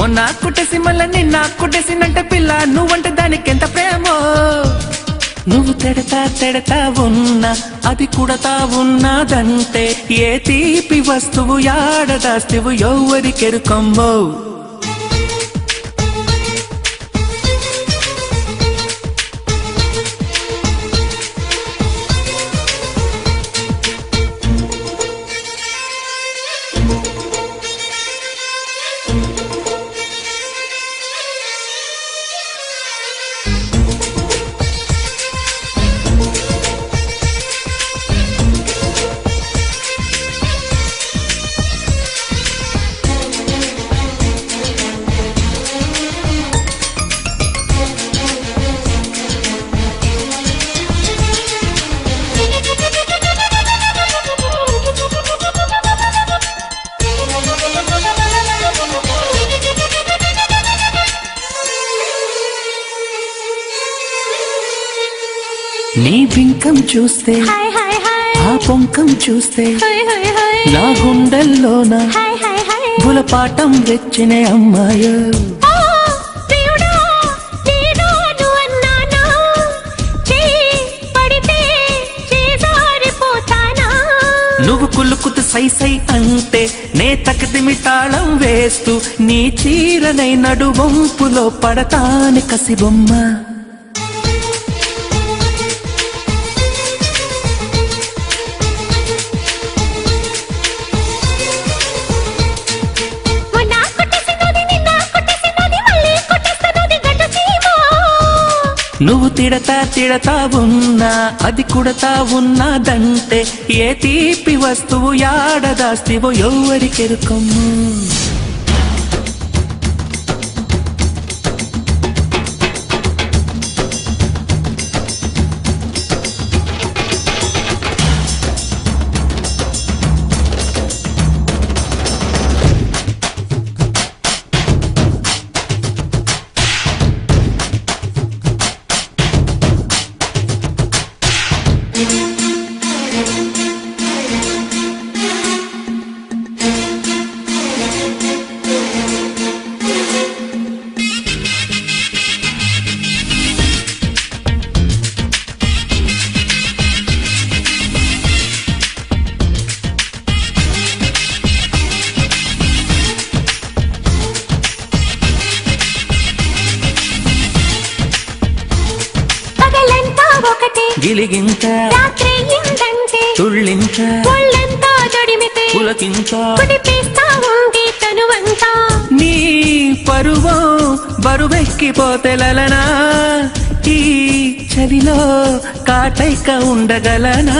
మొన్న కుట్టేసి మళ్ళా నిన్న కుట్టేసినంటే పిల్ల నువ్వంటే దానికెంత ప్రేమో. నువ్వు తెడతా ఉన్నా అది కుడతా ఉన్నదంటే ఏ తీపి వస్తువు యాడదాస్తివు ఎవ్వరికెరుకమ్మో. నీ బింకం చూస్తే ఆ పొంకం చూస్తే నా గుండెల్లోన గులపాటం తెచ్చిన అమ్మాయో. నువ్వు కులుకుతు సై అంటే నే తకదిమి తాళం వేస్తూ నీ చీరనై నడువంపులో పడతాని కసిబొమ్మ. నువ్వు తిడతా ఉన్నా అది కుడతా ఉన్నదంటే ఏ తీపి వస్తువు యాడదాస్తివో ఎవ్వరికెరుకమ్ము. గిలిగింత తుళ్ళింత పులకింత నీ పరువో బరువెక్కిపోతే లలనా ఈ చలిలో కాటైక ఉండగలనా.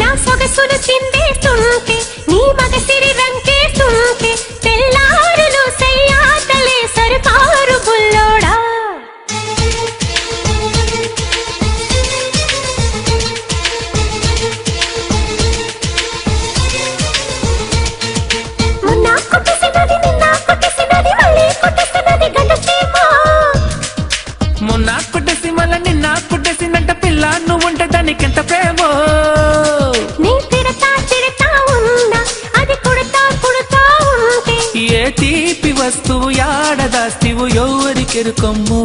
నా సొగసులు చిందేస్తుంటే నీ మగసిరి రంకేస్తుంటే తెల్లారులు సయ్యాటలే సరుకారు బుల్లోడా. మొన్న కుట్టేసి మళ్ళా నిన్న కుట్టేసినంటే పిల్ల నువ్వుంటే దానికెంత ప్రేమో. నీ తిడతా ఉన్నా అది కుడతా ఉంటే ఏ తీపి వస్తువు యాడదాస్తివు ఎవ్వరికెరుకమ్ము.